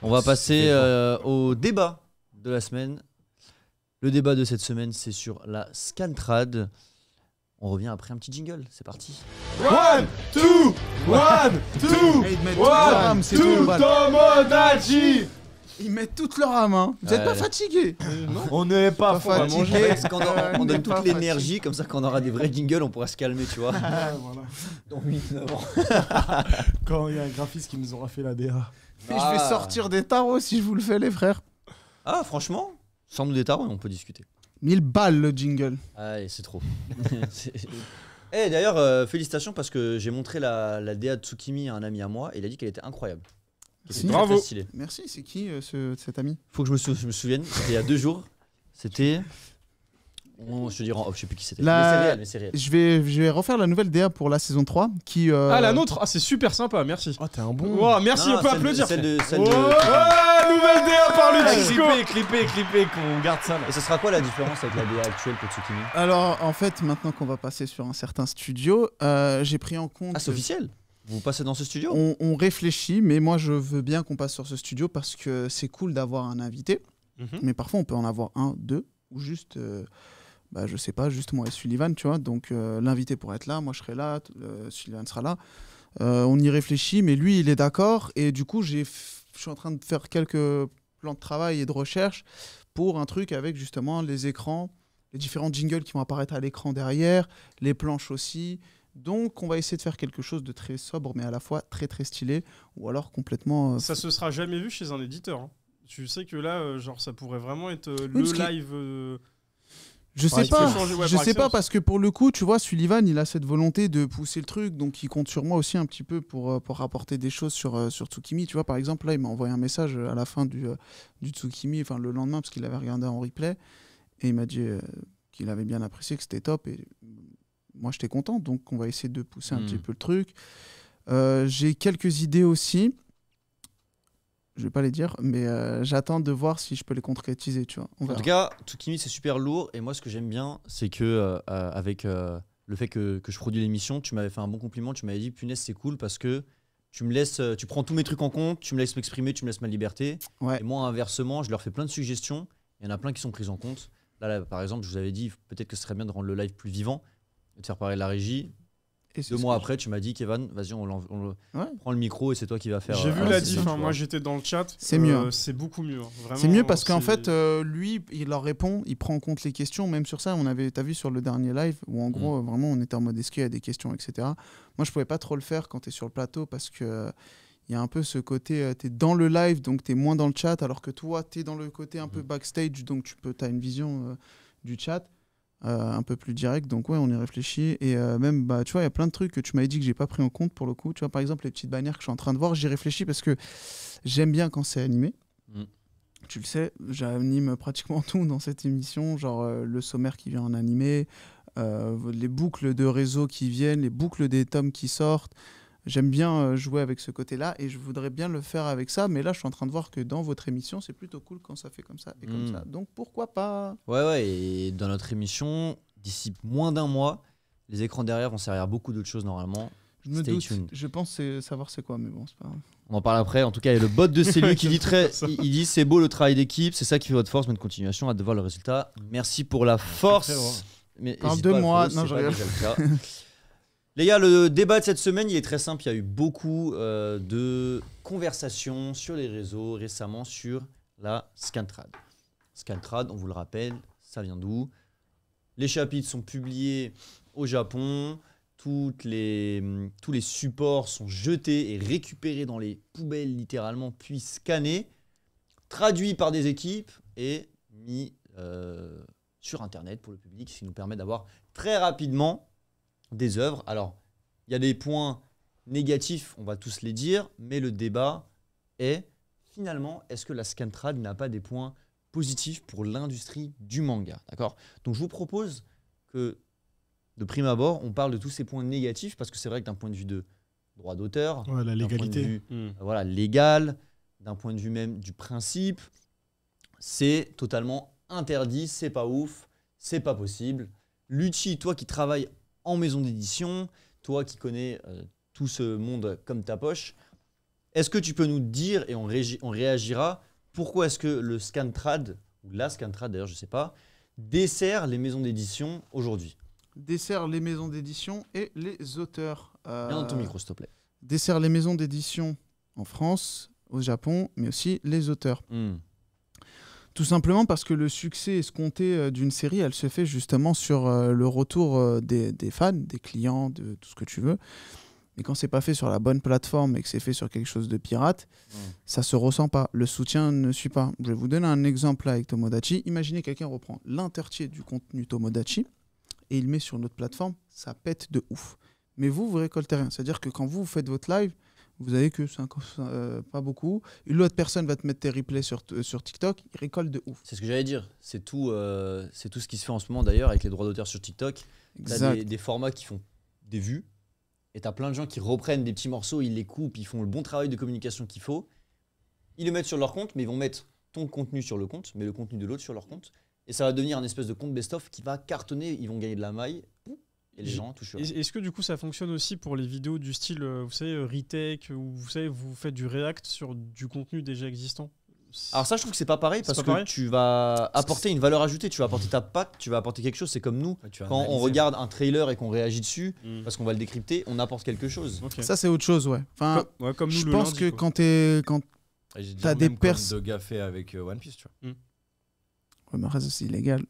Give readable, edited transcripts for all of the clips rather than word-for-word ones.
On va passer au débat de la semaine. Le débat de cette semaine, c'est sur la Scantrad. On revient après un petit jingle, c'est parti. 1, 2, 1, 2, 1, 2, Tomodachi. Ils mettent toute leur âme, hein. Vous êtes pas fatigués? On n'est pas fatigué. On donne toute l'énergie, comme ça quand on aura des vrais jingles, on pourra se calmer, tu vois. Voilà. Dans 8-9 ans. Quand il y a un graphiste qui nous aura fait la DA. Mais je vais sortir des tarots si je vous le fais, les frères. Ah, franchement, sans nous des tarots, on peut discuter. 1000 balles le jingle. Allez, c'est trop. Eh, d'ailleurs, félicitations parce que j'ai montré la DA de Tsukimi à un ami à moi et il a dit qu'elle était incroyable. Si. Bravo. Très stylée. Merci, c'est qui cet ami? Faut que je me souvienne, c'était il y a 2 jours. C'était. Je te dirai en off, je sais plus qui c'était. Mais c'est réel. Je vais refaire la nouvelle DA pour la saison 3 qui. Ah, la nôtre. Ah, c'est super sympa, merci. Oh, t'es un bon. Wow, merci, Non, on peut celle applaudir. Celle de. Nouvelle DA par Ludico. Clipper, qu'on garde ça là. Et ce sera quoi la différence avec la DA actuelle pour Tsukimi? Alors, en fait, maintenant qu'on va passer sur un certain studio, j'ai pris en compte. Ah, c'est officiel? Vous passez dans ce studio? On réfléchit, mais moi je veux bien qu'on passe sur ce studio parce que c'est cool d'avoir un invité. Mais parfois on peut en avoir un, deux, ou juste, je sais pas, juste moi et Sullivan, tu vois. Donc l'invité pourrait être là, moi je serai là, Sullivan sera là. On y réfléchit, mais lui il est d'accord. Et du coup, je suis en train de faire quelques plans de travail et de recherche pour un truc avec justement les écrans, les différents jingles qui vont apparaître à l'écran derrière, les planches aussi. Donc, on va essayer de faire quelque chose de très sobre, mais à la fois très très stylé, ou alors complètement. Ça se sera jamais vu chez un éditeur. Hein. Tu sais que là, genre, ça pourrait vraiment être Oui, le live. Je sais par pas, excellence. Ouais, je par sais pas excellence. parce que pour le coup, tu vois, Sullivan, il a cette volonté de pousser le truc, donc il compte sur moi aussi un petit peu pour rapporter des choses sur Tsukimi. Tu vois, par exemple, là, il m'a envoyé un message à la fin du Tsukimi, enfin le lendemain, parce qu'il avait regardé en replay, et il m'a dit qu'il avait bien apprécié, que c'était top, et moi j'étais content, donc on va essayer de pousser un petit peu le truc. J'ai quelques idées aussi. Je vais pas les dire, mais j'attends de voir si je peux les concrétiser, tu vois. On En verra. tout cas, Tsukimi c'est super lourd et moi ce que j'aime bien c'est que avec le fait que je produis l'émission, tu m'avais fait un bon compliment, tu m'avais dit punaise c'est cool parce que tu me laisses, tu prends tous mes trucs en compte, tu me laisses m'exprimer, tu me laisses ma liberté. Ouais. Et moi inversement, je leur fais plein de suggestions, il y en a plein qui sont prises en compte. Là, par exemple, je vous avais dit peut-être que ce serait bien de rendre le live plus vivant, de faire parler la régie. Et c'est 2 ce mois que après, tu m'as dit Kevin, vas-y on Ouais. prend le micro et c'est toi qui vas faire. J'ai vu la la session, diff, tu hein, vois. moi j'étais dans le chat. C'est mieux, hein. C'est beaucoup mieux. Hein. Vraiment, C'est mieux parce qu'en c'est- fait, lui, il leur répond, il prend en compte les questions. Même sur ça, t'as vu sur le dernier live où en gros, vraiment, on était en mode est-ce qu'il y a des questions, etc. Moi, je pouvais pas trop le faire quand tu es sur le plateau parce que il y a un peu ce côté, tu es dans le live, donc tu es moins dans le chat, alors que toi, tu es dans le côté un peu backstage, donc tu as une vision du chat. Un peu plus direct, donc ouais, on y réfléchit. Et même, tu vois, il y a plein de trucs que tu m'avais dit que j'ai pas pris en compte pour le coup. Tu vois, par exemple, les petites bannières que je suis en train de voir, j'y réfléchis parce que j'aime bien quand c'est animé. Tu le sais, j'anime pratiquement tout dans cette émission, genre le sommaire qui vient en animé, les boucles de réseau qui viennent, les boucles des tomes qui sortent. J'aime bien jouer avec ce côté-là et je voudrais bien le faire avec ça, mais là je suis en train de voir que dans votre émission c'est plutôt cool quand ça fait comme ça et comme ça. Donc pourquoi pas? Ouais, et dans notre émission, d'ici moins d'1 mois, les écrans derrière vont servir à beaucoup d'autres choses normalement. Je me Stay doute, tuned. je pense savoir c'est quoi, mais bon, c'est pas grave. On en parle après. En tout cas, il y a le bot de Célu qui dit il dit c'est beau le travail d'équipe, c'est ça qui fait votre force, mais de continuation, hâte de voir le résultat. Merci pour la force. Mais Parle hésite de pas à le moi. follow, Non, c'est je pas rigole. déjà le cas. Les gars, le débat de cette semaine, il est très simple. Il y a eu beaucoup de conversations sur les réseaux récemment sur la Scantrad. Scantrad, on vous le rappelle, ça vient d'où? Les chapitres sont publiés au Japon. Tous les supports sont jetés et récupérés dans les poubelles littéralement, puis scannés, traduits par des équipes et mis sur Internet pour le public, ce qui nous permet d'avoir très rapidement des œuvres. Alors, il y a des points négatifs, on va tous les dire, mais le débat est finalement, est-ce que la Scantrad n'a pas des points positifs pour l'industrie du manga, d'accord? Donc, je vous propose que de prime abord, on parle de tous ces points négatifs parce que c'est vrai que d'un point de vue de droit d'auteur, Ouais, la d'un point de légalité. vue, voilà, légal, d'un point de vue même du principe, c'est totalement interdit, c'est pas ouf, c'est pas possible. Lucci, toi qui travailles en maison d'édition, toi qui connais tout ce monde comme ta poche, Est-ce que tu peux nous dire, et on réagira, pourquoi est-ce que le Scantrad, ou la Scantrad d'ailleurs, je sais pas, dessert les maisons d'édition aujourd'hui? Dessert les maisons d'édition et les auteurs. Viens dans ton micro, s'il te plaît. Dessert les maisons d'édition en France, au Japon, mais aussi les auteurs. Tout simplement parce que le succès escompté d'une série, elle se fait justement sur le retour des fans, des clients, de tout ce que tu veux. Mais quand c'est pas fait sur la bonne plateforme et que c'est fait sur quelque chose de pirate, ça se ressent pas. Le soutien ne suit pas. Je vais vous donner un exemple là avec Tomodachi. Imaginez quelqu'un reprend l'intertier du contenu Tomodachi et il met sur notre plateforme, ça pète de ouf. Mais vous récoltez rien. C'est-à-dire que quand vous faites votre live, vous avez que pas beaucoup. Une autre personne va te mettre tes replays sur TikTok, il récolte de ouf. C'est ce que j'allais dire. C'est tout ce qui se fait en ce moment d'ailleurs avec les droits d'auteur sur TikTok. T'as des formats qui font des vues. Et t'as plein de gens qui reprennent des petits morceaux, ils les coupent, ils font le bon travail de communication qu'il faut. Ils le mettent sur leur compte, mais ils vont mettre ton contenu sur le compte, mais le contenu de l'autre sur leur compte. Et ça va devenir un espèce de compte best-of qui va cartonner, ils vont gagner de la maille. Et les gens touchent. Est-ce que du coup ça fonctionne aussi pour les vidéos du style, vous savez, retake, où vous savez, vous faites du react sur du contenu déjà existant? Alors ça, je trouve que c'est pas pareil parce que tu vas apporter une valeur ajoutée, tu vas apporter ta patte, tu vas apporter quelque chose. C'est comme nous, quand on regarde un trailer et qu'on réagit dessus, parce qu'on va le décrypter, on apporte quelque chose. Okay. Ça, c'est autre chose, ouais. Enfin, comme nous, je pense que quand t'as des personnes... de gaffé avec One Piece, tu vois. Ouais, mais ça, c'est illégal.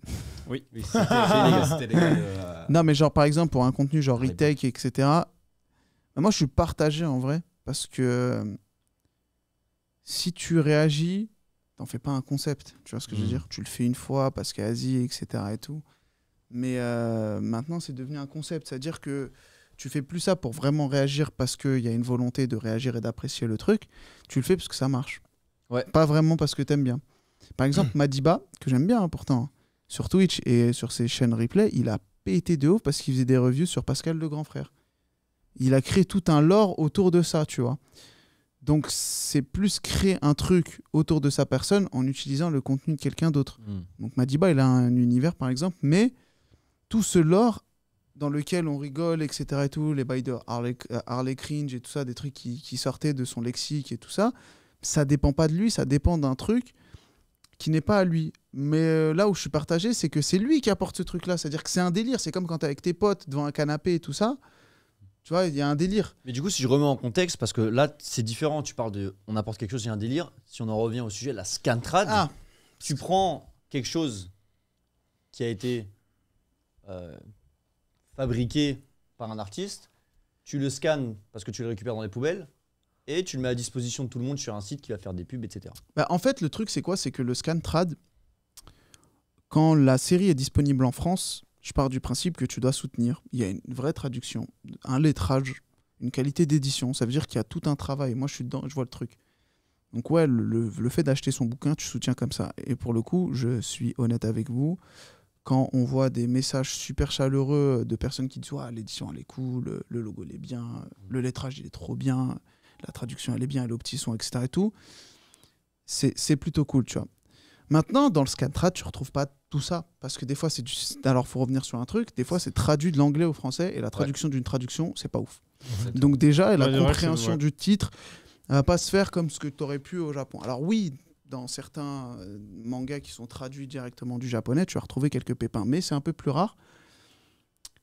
Oui, c'était légal. Non, mais genre, par exemple, pour un contenu genre retake, etc., moi, je suis partagé en vrai, parce que si tu réagis, t'en fais pas un concept, tu vois ce que je veux dire? Tu le fais une fois parce qu'Asie, etc. et tout. Mais maintenant, c'est devenu un concept. C'est-à-dire que tu fais plus ça pour vraiment réagir parce qu'il y a une volonté de réagir et d'apprécier le truc. Tu le fais parce que ça marche. Ouais. Pas vraiment parce que t'aimes bien. Par exemple, Madiba, que j'aime bien pourtant, sur Twitch et sur ses chaînes replay, il a pété de ouf parce qu'il faisait des reviews sur Pascal le grand frère. Il a créé tout un lore autour de ça, tu vois. Donc, c'est plus créer un truc autour de sa personne en utilisant le contenu de quelqu'un d'autre. Donc, Madiba, il a un univers, par exemple, mais tout ce lore dans lequel on rigole, etc. et tout, les bails de Harley Cringe et tout ça, des trucs qui sortaient de son lexique et tout ça, ça dépend pas de lui, ça dépend d'un truc qui n'est pas à lui. Mais là où je suis partagé, c'est que c'est lui qui apporte ce truc-là. C'est-à-dire que c'est un délire. C'est comme quand t'es avec tes potes devant un canapé et tout ça. Tu vois, il y a un délire. Mais du coup, si je remets en contexte, parce que là, c'est différent. Tu parles de on apporte quelque chose, il y a un délire. Si on en revient au sujet, la Scantrad, tu prends quelque chose qui a été fabriqué par un artiste, tu le scannes parce que tu le récupères dans les poubelles, et tu le mets à disposition de tout le monde sur un site qui va faire des pubs, etc. Bah, en fait, le truc, c'est quoi? C'est que le Scantrad, quand la série est disponible en France, je pars du principe que tu dois soutenir. Il y a une vraie traduction, un lettrage, une qualité d'édition. Ça veut dire qu'il y a tout un travail. Moi, je suis dedans, je vois le truc. Donc ouais, le fait d'acheter son bouquin, tu soutiens comme ça. Et pour le coup, je suis honnête avec vous, quand on voit des messages super chaleureux de personnes qui disent « l'édition, elle est cool, le logo, il est bien, le lettrage, il est trop bien, la traduction, elle est bien, elle est au petit son, etc. » et tout, c'est plutôt cool, tu vois. Maintenant, dans le Scantrad, tu retrouves pas tout ça. Parce que des fois, c'est alors, faut revenir sur un truc. Des fois, c'est traduit de l'anglais au français. Et la traduction d'une traduction, c'est pas ouf. Donc, déjà, la compréhension du titre, elle va pas se faire comme ce que tu aurais pu au Japon. Alors, oui, dans certains mangas qui sont traduits directement du japonais, tu vas retrouver quelques pépins. Mais c'est un peu plus rare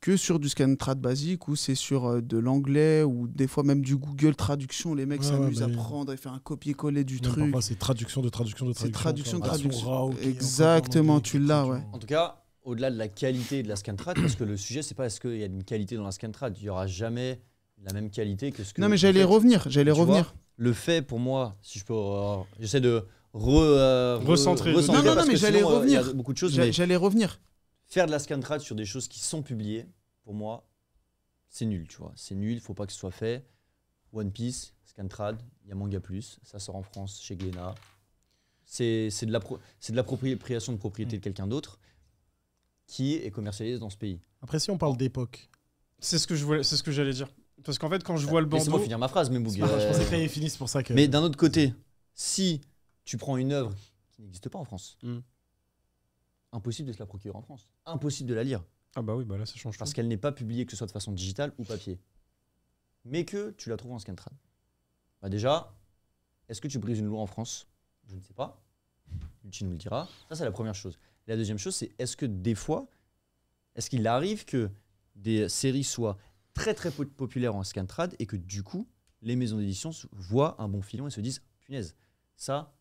que sur du Scantrad basique où c'est sur de l'anglais ou des fois même du Google Traduction. Les mecs s'amusent à prendre et faire un copier-coller du truc. Parfois, c'est traduction de traduction de C'est traduction. traduction. Exactement, tu l'as, ouais. En tout cas, au-delà de la qualité de la Scantrad, parce que le sujet, c'est pas est-ce qu'il y a une qualité dans la Scantrad. Il y aura jamais la même qualité que ce que... Non, mais j'allais revenir. Le fait, pour moi, si je peux... j'essaie de recentrer. Non, mais j'allais revenir. Il y a beaucoup de choses, j'allais revenir. Faire de la Scantrad sur des choses qui sont publiées, pour moi, c'est nul, tu vois. C'est nul, il faut pas que ce soit fait. One Piece, Scantrad, il y a Manga Plus, ça sort en France chez Glénat. C'est de l'appropriation de propriété de quelqu'un d'autre qui est commercialisé dans ce pays. Après, si on parle d'époque. C'est ce que j'allais dire. Parce qu'en fait, quand je vois le bandeau... Laissez-moi finir ma phrase, mais Boug. Je pensais que fini, c'est pour ça que... Mais d'un autre côté, si tu prends une œuvre qui n'existe pas en France, impossible de se la procurer en France. Impossible de la lire. Ah bah oui, bah là ça change. Parce qu'elle n'est pas publiée, que ce soit de façon digitale ou papier. Mais que tu la trouves en Scantrad. Bah déjà, est-ce que tu brises une loi en France? Je ne sais pas. Tu nous le diras. Ça, c'est la première chose. La deuxième chose, c'est est-ce que des fois, est-ce qu'il arrive que des séries soient très très populaires en scantrad et que du coup, les maisons d'édition voient un bon filon et se disent punaise, ça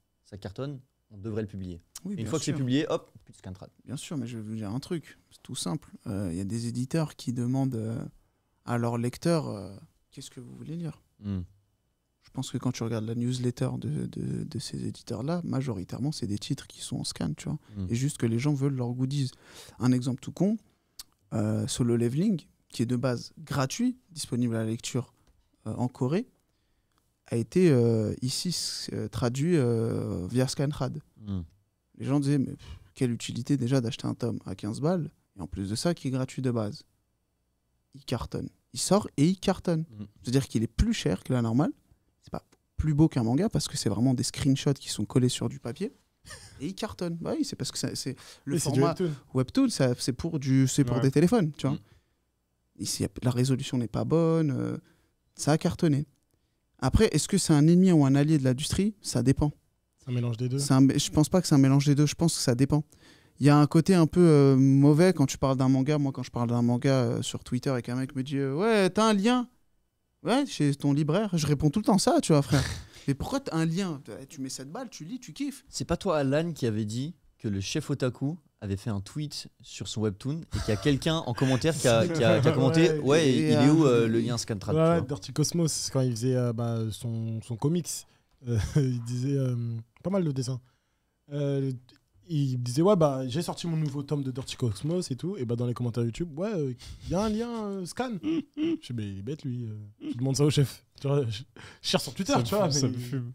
cartonne, on devrait le publier. Oui, Et une bien fois que c'est sûr. publié, hop, plus de scantrad. Bien sûr, mais je vais vous dire un truc, c'est tout simple. Il y a des éditeurs qui demandent à leurs lecteurs qu'est-ce que vous voulez lire. Je pense que quand tu regardes la newsletter de ces éditeurs-là, majoritairement, c'est des titres qui sont en scan, tu vois. Et juste que les gens veulent leurs goodies. Un exemple tout con, Solo Leveling, qui est de base gratuit, disponible à la lecture en Corée, a été ici traduit via Scantrad. Les gens disaient, mais quelle utilité déjà d'acheter un tome à 15 balles, et en plus de ça, qui est gratuit de base. Il cartonne. Il sort et il cartonne. C'est-à-dire qu'il est plus cher que la normale. C'est pas plus beau qu'un manga parce que c'est vraiment des screenshots qui sont collés sur du papier. Et il cartonne. Bah oui, c'est parce que c'est le format webtoon, c'est pour des téléphones, tu vois. Ici, la résolution n'est pas bonne. Ça a cartonné. Après, est-ce que c'est un ennemi ou un allié de l'industrie? Ça dépend. C'est un mélange des deux. Je pense pas que c'est un mélange des deux. Je pense que ça dépend. Il y a un côté un peu mauvais quand tu parles d'un manga. Moi, quand je parle d'un manga sur Twitter et qu'un mec me dit ouais, t'as un lien? Ouais, chez ton libraire. Je réponds tout le temps ça, tu vois, frère. Mais pourquoi t'as un lien? Tu mets 7 balles, tu lis, tu kiffes. C'est pas toi, Alan, qui avait dit que le chef otaku avait fait un tweet sur son webtoon et qu'il y a quelqu'un en commentaire qui a commenté ouais, il est où le lien Scantrad? Ouais, Dirty Cosmos, quand il faisait son comics, il disait pas mal de dessins. Il disait ouais, j'ai sorti mon nouveau tome de Dirty Cosmos et tout, et dans les commentaires YouTube, ouais, il y a un lien scan. Je sais, mais il est bête lui, je demande ça au chef. Tu vois, je cherche sur Twitter, tu vois.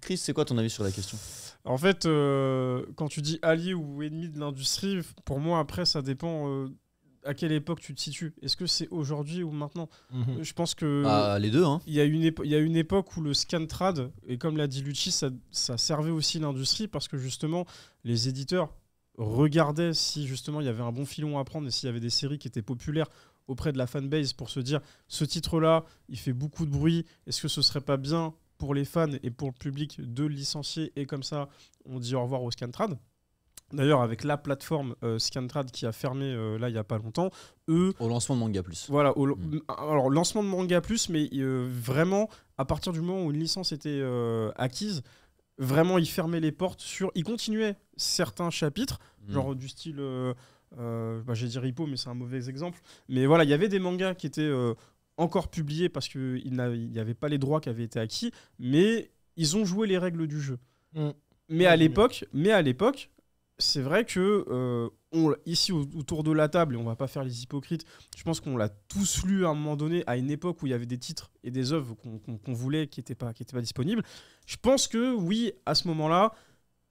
Chris, c'est quoi ton avis sur la question? En fait, quand tu dis allié ou ennemi de l'industrie, pour moi, après, ça dépend à quelle époque tu te situes. Est-ce que c'est aujourd'hui ou maintenant? Je pense que les deux, hein. Il y a une époque où le scantrad, et comme l'a dit Lucci, ça servait aussi l'industrie parce que justement, les éditeurs regardaient si justement il y avait un bon filon à prendre et s'il y avait des séries qui étaient populaires auprès de la fanbase pour se dire ce titre-là, il fait beaucoup de bruit, est-ce que ce serait pas bien pour les fans et pour le public de le licencier, et comme ça on dit au revoir au Scantrad. D'ailleurs, avec la plateforme Scantrad qui a fermé là il n'y a pas longtemps, au lancement de Manga Plus. Voilà, alors lancement de Manga Plus, mais vraiment à partir du moment où une licence était acquise, vraiment ils fermaient les portes sur, ils continuaient certains chapitres, genre du style j'ai dit Rippo, mais c'est un mauvais exemple, mais voilà, il y avait des mangas qui étaient encore publiés parce qu'il n'y avait pas les droits qui avaient été acquis, mais ils ont joué les règles du jeu. Mais à l'époque, c'est vrai que ici autour de la table, et on va pas faire les hypocrites, je pense qu'on l'a tous lu à un moment donné, à une époque où il y avait des titres et des œuvres qu'on voulait qui n'étaient pas disponibles. Je pense que oui, à ce moment-là,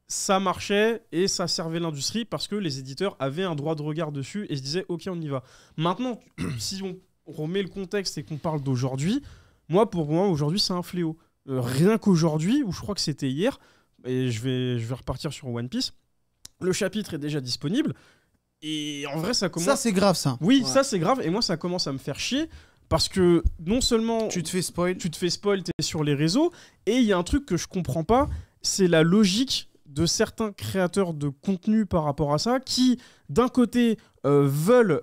ça marchait et ça servait l'industrie parce que les éditeurs avaient un droit de regard dessus et se disaient ok, on y va. Maintenant, si on remet le contexte et qu'on parle d'aujourd'hui, pour moi aujourd'hui c'est un fléau. Rien qu'aujourd'hui, ou je crois que c'était hier, et je vais repartir sur One Piece, le chapitre est déjà disponible et en vrai ça commence... Ça c'est grave ça. Oui, ça c'est grave, et moi ça commence à me faire chier parce que non seulement tu te fais spoil, t'es sur les réseaux, et il y a un truc que je comprends pas, c'est la logique de certains créateurs de contenu par rapport à ça, qui d'un côté veulent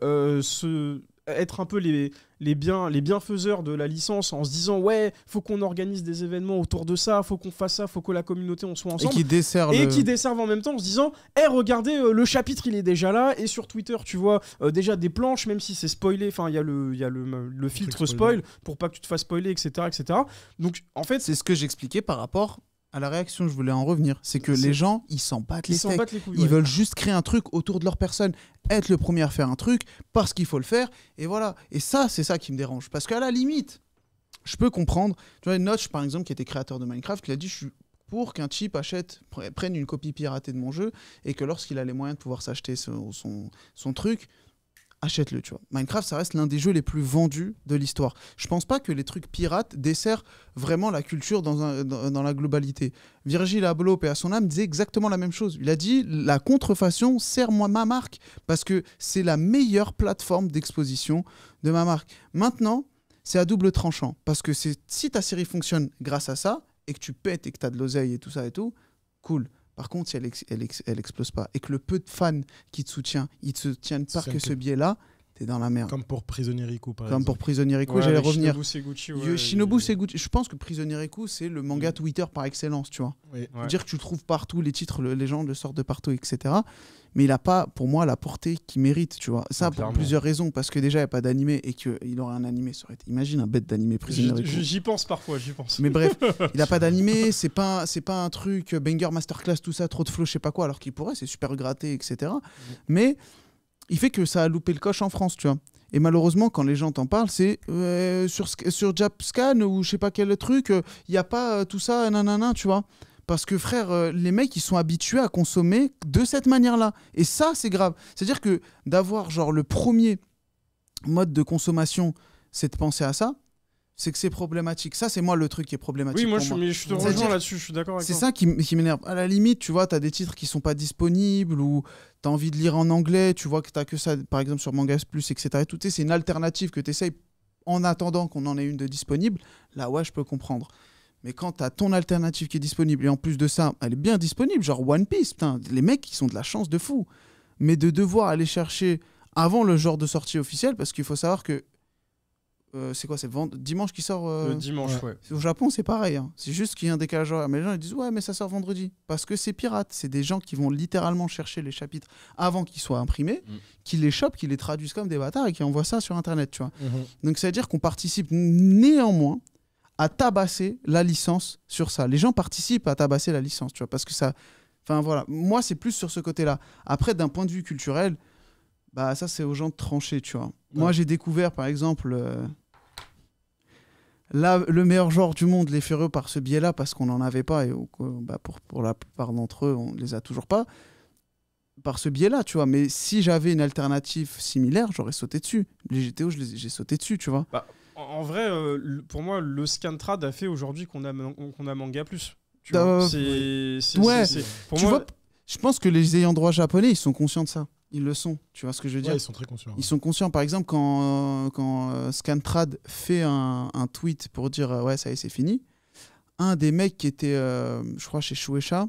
être un peu les bienfaiseurs de la licence en se disant ouais, faut qu'on organise des événements autour de ça, faut qu'on fasse ça, faut que la communauté on soit ensemble, qui desservent en même temps en se disant regardez, le chapitre il est déjà là, et sur Twitter tu vois déjà des planches, même si c'est spoilé, enfin il y a le filtre spoil pour pas que tu te fasses spoiler, etc. Donc en fait c'est ce que j'expliquais par rapport à la réaction, je voulais en revenir. C'est que les gens, ils s'en battent les steaks. Ils veulent juste créer un truc autour de leur personne, être le premier à faire un truc parce qu'il faut le faire, et voilà. Et ça, c'est ça qui me dérange. Parce qu'à la limite, je peux comprendre. Tu vois, Notch, par exemple, qui était créateur de Minecraft, il a dit je suis pour qu'un type prenne une copie piratée de mon jeu, et que lorsqu'il a les moyens de pouvoir s'acheter son truc, achète-le, tu vois. Minecraft, ça reste l'un des jeux les plus vendus de l'histoire. Je pense pas que les trucs pirates desserrent vraiment la culture dans la globalité. Virgil Abloh, paix à son âme, disait exactement la même chose. Il a dit, la contrefaçon sert ma marque parce que c'est la meilleure plateforme d'exposition de ma marque. Maintenant, c'est à double tranchant parce que si ta série fonctionne grâce à ça, et que tu pètes et que tu as de l'oseille et tout ça et tout, cool. Par contre, si elle explose pas et que le peu de fans qui te soutiennent, ils te soutiennent par que ce biais-là, t'es dans la merde. Comme pour Prisonnier Riku, par Comme exemple. pour Prisonnier Riku, Ouais, j'allais avec revenir. Shinobu Seguchi, Shinobu Seguchi, je pense que Prisonnier Riku, c'est le manga Twitter par excellence, tu vois. Oui. Ouais. Dire que tu le trouves partout, les titres, les gens le sortent de partout, etc. Mais il a pas, pour moi, la portée qu'il mérite, tu vois. Ça, Ouais, pour clairement. plusieurs raisons. Parce que déjà, il n'y a pas d'animé et qu'il aurait un animé, ça aurait été... Imagine un bête d'animé Prisonnier Riku. J'y pense parfois, j'y pense. Mais bref, il a pas d'animé, c'est pas un truc banger masterclass, tout ça, trop de flow, je sais pas quoi, alors qu'il pourrait, c'est super gratté, etc. Mais il fait que ça a loupé le coche en France, tu vois. Et malheureusement, quand les gens t'en parlent, c'est sur Japscan ou je sais pas quel truc, il y a pas tout ça, nanana, tu vois. Parce que frère, les mecs, ils sont habitués à consommer de cette manière-là. Et ça, c'est grave. C'est-à-dire que d'avoir genre le premier mode de consommation, c'est de penser à ça, c'est que c'est problématique. Ça, c'est moi le truc qui est problématique. Oui, moi, pour moi. mais je te C'est-à-dire- rejoins là-dessus, je suis d'accord avec C'est toi. ça qui m'énerve. À la limite, tu vois, tu as des titres qui sont pas disponibles ou tu as envie de lire en anglais, tu vois que tu que ça, par exemple, sur Mangas Plus, etc. Et tout, tu sais, c'est une alternative que tu essayes en attendant qu'on en ait une de disponible. Là, ouais, je peux comprendre. Mais quand tu as ton alternative qui est disponible et en plus de ça, elle est bien disponible, genre One Piece, putain, les mecs, ils ont de la chance de fou. Mais de devoir aller chercher avant le genre de sortie officielle, parce qu'il faut savoir que c'est quoi, c'est dimanche qui sort Le dimanche, ouais. Au Japon, c'est pareil. Hein. C'est juste qu'il y a un décalage horaire. Mais les gens ils disent ouais, mais ça sort vendredi. Parce que c'est pirate. C'est des gens qui vont littéralement chercher les chapitres avant qu'ils soient imprimés, qui les chopent, qui les traduisent comme des bâtards et qui envoient ça sur Internet. Tu vois. Donc ça veut dire qu'on participe néanmoins à tabasser la licence sur ça. Les gens participent à tabasser la licence, tu vois, parce que ça. Enfin voilà. Moi, c'est plus sur ce côté-là. Après, d'un point de vue culturel, bah ça, c'est aux gens de trancher, tu vois. Moi, j'ai découvert, par exemple. Là, le meilleur genre du monde, les Furieux, par ce biais-là, parce qu'on n'en avait pas, et bah, pour la plupart d'entre eux, on ne les a toujours pas, par ce biais-là, tu vois. Mais si j'avais une alternative similaire, j'aurais sauté dessus. Les GTO, j'ai sauté dessus, tu vois. Bah, en vrai, pour moi, le Scantrad a fait aujourd'hui qu'on a Manga Plus. Tu Euh, vois, c'est- ouais. Pour Tu moi, vois, je pense que les ayants droit japonais, ils sont conscients de ça. Ils le sont, tu vois ce que je veux dire. Ouais, ils sont très conscients. Ils sont conscients, par exemple, quand Scantrad fait un tweet pour dire ouais, ça y est, c'est fini. Un des mecs qui était, je crois, chez Shueisha,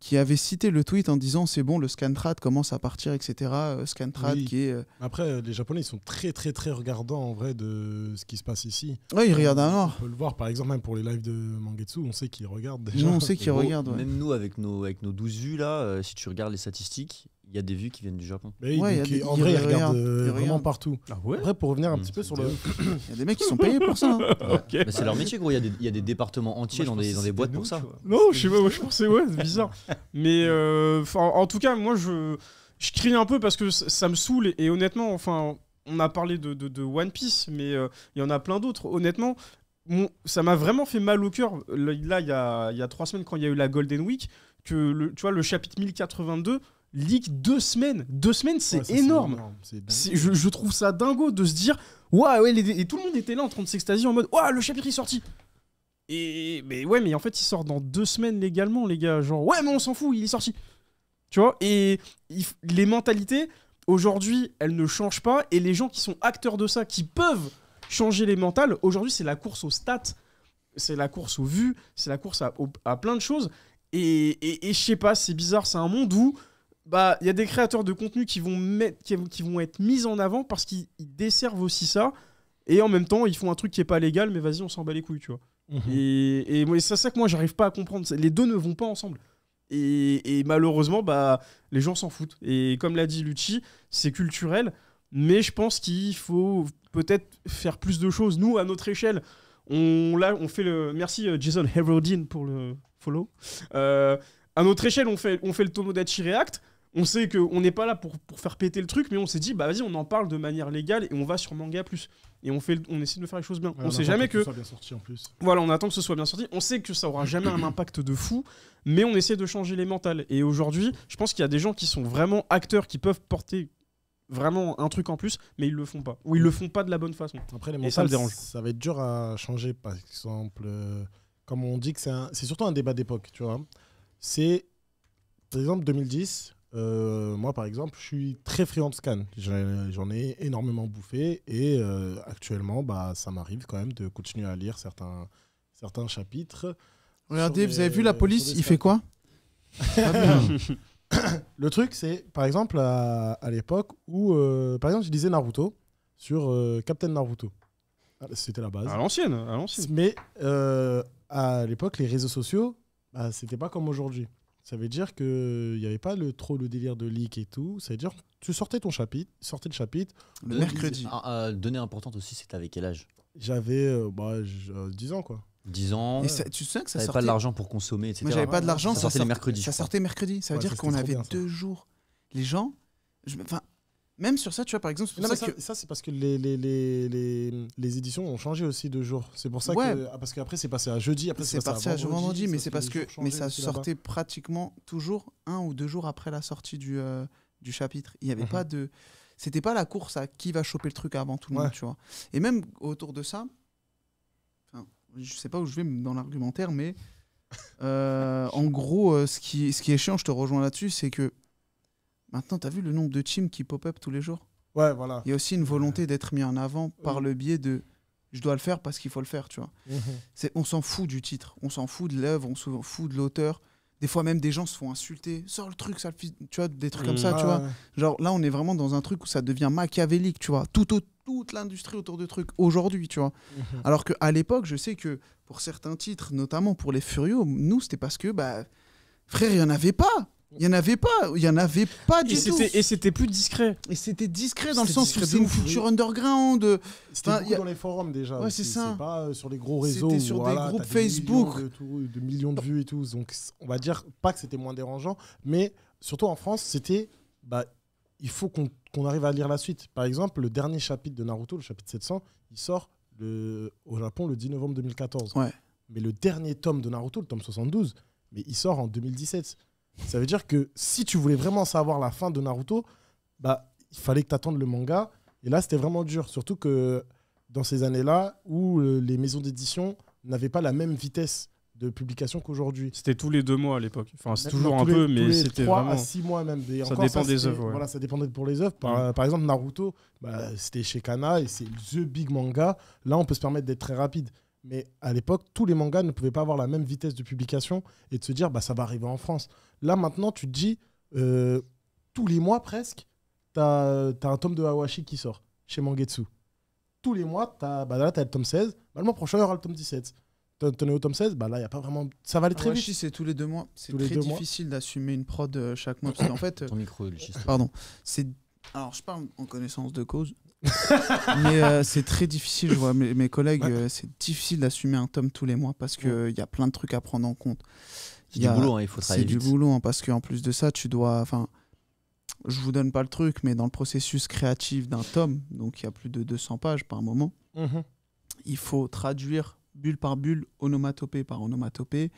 qui avait cité le tweet en disant c'est bon, le Scantrad commence à partir, etc. Scantrad Oui. qui est. Après, les Japonais, ils sont très, très, très regardants en vrai de ce qui se passe ici. Ouais, ils regardent à mort. On peut le voir, par exemple, même pour les lives de Mangetsu, on sait qu'ils regardent déjà. Nous, on sait Et qu'ils gros, regardent. Ouais. Même nous, avec nos 12 vues, là, si tu regardes les statistiques, il y a des vues qui viennent du Japon. Mais oui, Ouais, donc, y a des- en ils vrai, ils regardent, regardent ils vraiment regardent. partout. Ah ouais. Après, pour revenir un Mmh, petit peu c'est sur de le. ouf. Il y a des mecs qui sont payés pour ça. Hein. Ok. Bah, c'est leur métier, gros. Il y a des départements entiers Moi, dans je des pensais boîtes que pour c'était ça. nous, tu vois. Non, je sais pas, moi je pensais, ouais, c'est bizarre. Mais en tout cas, moi je crie un peu parce que ça me saoule et honnêtement, enfin, on a parlé de One Piece, mais il y en a plein d'autres. Honnêtement, ça m'a vraiment fait mal au cœur. Là, il y a 3 semaines, quand il y a eu la Golden Week, que tu vois, le chapitre 1082 leak 2 semaines. 2 semaines, c'est Ouais, ça, énorme. C'est dingue. Je trouve ça dingo de se dire ouais, et tout le monde était là en train de s'extasier en mode ouais, le chapitre est sorti. Mais ouais, mais en fait il sort dans 2 semaines légalement, les gars, genre ouais, mais on s'en fout, il est sorti, tu vois. Et les mentalités aujourd'hui, elles ne changent pas, et les gens qui sont acteurs de ça, qui peuvent changer les mentales, aujourd'hui c'est la course aux stats, c'est la course aux vues, c'est la course à plein de choses, et je sais pas, c'est bizarre, c'est un monde où bah il y a des créateurs de contenu qui vont être mis en avant parce qu'ils desservent aussi ça, et en même temps ils font un truc qui est pas légal, mais vas-y, on s'en bat les couilles, tu vois. Et c'est ça que moi j'arrive pas à comprendre, les deux ne vont pas ensemble, et malheureusement bah les gens s'en foutent, et comme l'a dit Lucci, c'est culturel, mais je pense qu'il faut peut-être faire plus de choses. Nous, à notre échelle, on fait le... Merci Jason Herodin pour le follow. À notre échelle, on fait le Tomodachi React. On sait qu'on n'est pas là pour faire péter le truc, mais on s'est dit, bah vas-y, on en parle de manière légale et on va sur Manga Plus. Et on essaie de faire les choses bien. Ouais, on sait attend jamais que que... ce soit bien sorti en plus. Voilà, on attend que ce soit bien sorti. On sait que ça aura jamais un impact de fou, mais on essaie de changer les mentales. Et aujourd'hui, je pense qu'il y a des gens qui sont vraiment acteurs, qui peuvent porter vraiment un truc en plus, mais ils le font pas. Ou ils le font pas de la bonne façon. Après, les Et ça me mentales, dérange. ça va être dur à changer. Par exemple, comme on dit que c'est surtout un débat d'époque, tu vois. C'est, par exemple, 2010. Moi, par exemple, je suis très friand de scan. J'en ai énormément bouffé. Et actuellement, bah, ça m'arrive quand même de continuer à lire certains chapitres. Regardez, sur vous avez les- vu la sur police, des il fait quoi? Pas bien. Le truc, c'est, par exemple, à l'époque où, par exemple, je disais Naruto sur Captain Naruto. Ah, c'était la base. À l'ancienne, à l'ancienne. Mais à l'époque, les réseaux sociaux, bah, c'était pas comme aujourd'hui. Ça veut dire qu'il n'y avait pas trop le délire de leak et tout. Ça veut dire tu sortais ton chapitre, sortais le chapitre. Le mercredi. Donnée importante aussi, c'était avec quel âge? J'avais 10 ans, quoi. 10 ans. Et tu sais que ça T'avais sortait. pas de l'argent pour consommer, etc. Moi, j'avais pas de l'argent. Ça sortait les sortait- mercredis. Ça je crois. sortait mercredi. Ça veut Ouais, dire ça, qu'on c'était avait trop bien, ça. 2 jours. Les gens. Enfin, même sur ça, tu vois, par exemple, c'est Non, pour mais ça que. ça, c'est parce que les éditions ont changé aussi de jour. C'est pour ça Ouais. que. Parce qu'après, c'est passé à jeudi. Après, C'est parti à vendredi, mais c'est parce que. Mais ça sortait sortait pratiquement toujours 1 ou 2 jours après la sortie du chapitre. Il n'y avait Mhm. pas de. C'était pas la course à qui va choper le truc avant tout le monde, Ouais. tu vois. Et même autour de ça. Enfin, je sais pas où je vais dans l'argumentaire, mais. En gros, ce qui est chiant, je te rejoins là-dessus, c'est que. Maintenant, tu as vu le nombre de teams qui pop-up tous les jours? Ouais, voilà. Il y a aussi une volonté d'être mis en avant par le biais de je dois le faire parce qu'il faut le faire, tu vois. On s'en fout du titre, on s'en fout de l'œuvre, on s'en fout de l'auteur. Des fois même des gens se font insulter, sors le truc, ça, tu vois, des trucs comme ça, tu vois. Genre là, on est vraiment dans un truc où ça devient machiavélique, tu vois. Toute l'industrie autour de trucs aujourd'hui, tu vois. Alors qu'à l'époque, je sais que pour certains titres, notamment pour les Furios, nous, c'était parce que, bah, frère, il n'y en avait pas. Il n'y en avait pas du tout. Et c'était plus discret. Et c'était discret dans le C'était sens où discret c'est de une ouf, culture underground. C'était Enfin, beaucoup y a- dans les forums déjà. Ouais, aussi. c'est ça. C'est pas sur les gros réseaux. C'était où, sur des voilà, groupes t'as des Facebook. millions de millions de vues et tout. Donc, on va dire pas que c'était moins dérangeant, mais surtout en France, c'était. Bah, il faut qu'on arrive à lire la suite. Par exemple, le dernier chapitre de Naruto, le chapitre 700, il sort au Japon le 10 novembre 2014. Ouais. Mais le dernier tome de Naruto, le tome 72, mais il sort en 2017. Ça veut dire que si tu voulais vraiment savoir la fin de Naruto, bah, il fallait que tu attendes le manga. Et là, c'était vraiment dur. Surtout que dans ces années-là, où les maisons d'édition n'avaient pas la même vitesse de publication qu'aujourd'hui. C'était tous les 2 mois à l'époque. Enfin, c'est Maintenant, toujours un tous les- peu, tous mais les c'était 3 vraiment. à 6 mois même. Et Ça encore, dépend des c'était- œuvres, ouais. Voilà, ça dépendait pour les œuvres. Par exemple, Naruto, bah, c'était chez Kana et c'est the big manga. Là, on peut se permettre d'être très rapide. Mais à l'époque, tous les mangas ne pouvaient pas avoir la même vitesse de publication et de se dire, bah, ça va arriver en France. Là, maintenant, tu te dis, tous les mois presque, tu as un tome de Hawashi qui sort chez Mangetsu. Tous les mois, là, tu as le tome 16. Bah, le mois prochain, il y aura le tome 17. T'en es au tome 16, bah là, il n'y a pas vraiment. Ça va aller très Hawashi, vite. c'est tous les 2 mois. C'est Tous les très 2 mois. difficile d'assumer une prod chaque mois. Parce qu'en fait, Ton micro, le schiste. pardon, c'est. Alors, je parle en connaissance de cause. Mais c'est très difficile, je vois mes collègues, c'est difficile d'assumer un tome tous les mois parce qu'il y a plein de trucs à prendre en compte. C'est du boulot, hein, il faut travailler C'est du vite. boulot, hein, parce qu'en plus de ça, tu dois. Enfin, je vous donne pas le truc, mais dans le processus créatif d'un tome, donc il y a plus de 200 pages par moment, il faut traduire bulle par bulle, onomatopée par onomatopée,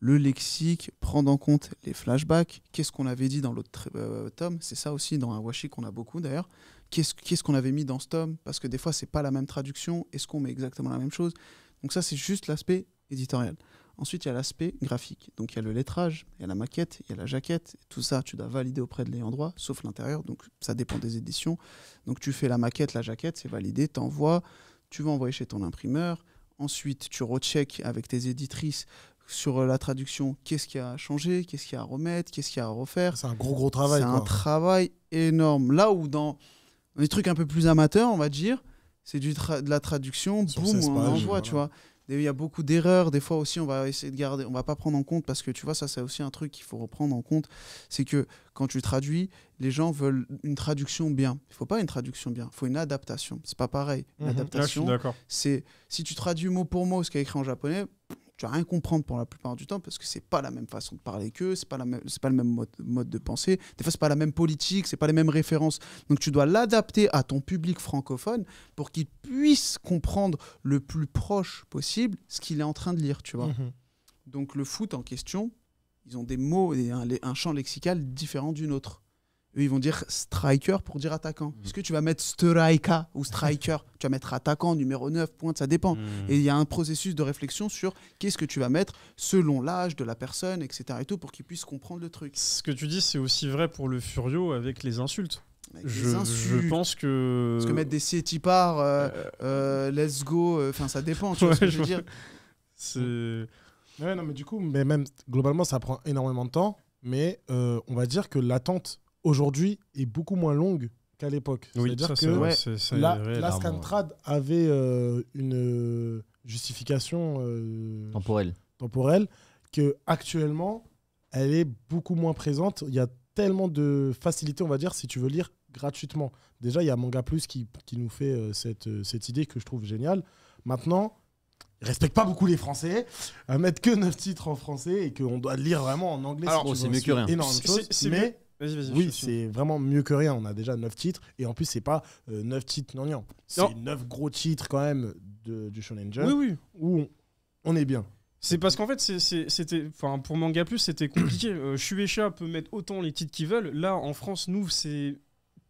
le lexique, prendre en compte les flashbacks. Qu'est-ce qu'on avait dit dans l'autre tome? C'est ça aussi dans Hawashi qu'on a beaucoup d'ailleurs. Qu'est-ce qu'on avait mis dans ce tome? Parce que des fois, c'est pas la même traduction. Est-ce qu'on met exactement la même chose? Donc ça, c'est juste l'aspect éditorial. Ensuite, il y a l'aspect graphique. Donc il y a le lettrage, il y a la maquette, il y a la jaquette. Tout ça, tu dois valider auprès de l'ayant droit, sauf l'intérieur. Donc ça dépend des éditions. Donc tu fais la maquette, la jaquette, c'est validé, t'envoies. Tu vas envoyer chez ton imprimeur. Ensuite, tu recheck avec tes éditrices sur la traduction, qu'est-ce qu'il y a à changer, qu'est-ce qu'il y a à remettre, qu'est-ce qu'il y a à refaire. C'est un gros travail. C'est un quoi. travail énorme. Là où dans les trucs un peu plus amateurs, on va dire, c'est de la traduction, Sur boum, 16 on pages, envoie, voilà. tu vois. Et il y a beaucoup d'erreurs. Des fois aussi, on va essayer de garder, on va pas prendre en compte parce que tu vois, ça c'est aussi un truc qu'il faut reprendre en compte. C'est que quand tu traduis, les gens veulent une traduction bien. Il faut pas une traduction bien, il faut une adaptation. C'est pas pareil. Mhm. Là, je suis L'adaptation, d'accord. c'est si tu traduis mot pour mot ce qui est écrit en japonais, tu vas rien comprendre pour la plupart du temps parce que c'est pas la même façon de parler qu'eux, c'est pas le même mode de pensée. Des fois, c'est pas la même politique, c'est pas les mêmes références. Donc, tu dois l'adapter à ton public francophone pour qu'il puisse comprendre le plus proche possible ce qu'il est en train de lire, tu vois. Mhm. Donc, le foot en question, ils ont des mots et un champ lexical différent d'une autre. Eux, ils vont dire striker pour dire attaquant. Est-ce que tu vas mettre striker ou striker? Tu vas mettre attaquant, numéro 9, pointe, ça dépend. Et il y a un processus de réflexion sur qu'est-ce que tu vas mettre selon l'âge de la personne, etc. et tout, pour qu'ils puissent comprendre le truc. Ce que tu dis, c'est aussi vrai pour le Furio avec les insultes. Avec les Je insultes. pense que. Parce que mettre des CETIPAR, let's go, enfin ça dépend, tu vois Ouais, ce que je veux je dire. C'est. Ouais, non, mais du coup, mais même globalement, ça prend énormément de temps. Mais on va dire que l'attente aujourd'hui est beaucoup moins longue qu'à l'époque. Oui, C'est-à-dire ça, que c'est vrai, ça est la réel. clairement, Scantrad avait une justification temporelle que actuellement, elle est beaucoup moins présente. Il y a tellement de facilité, on va dire, si tu veux lire gratuitement. Déjà, il y a Manga Plus qui nous fait cette idée que je trouve géniale. Maintenant, ils respectent pas beaucoup les Français, à mettre que 9 titres en français et qu'on doit lire vraiment en anglais. Alors, si tu c'est veux mieux que rien. énormément de choses, mais Vas-y, oui, je te suis. c'est vraiment mieux que rien. On a déjà 9 titres et en plus, c'est pas 9 titres non. C'est Non. 9 gros titres quand même du Shonen Jump Oui. où on est bien. C'est parce qu'en fait, c'était, enfin, pour Manga Plus, c'était compliqué. Shueisha peut mettre autant les titres qu'ils veulent. Là, en France, nous, c'est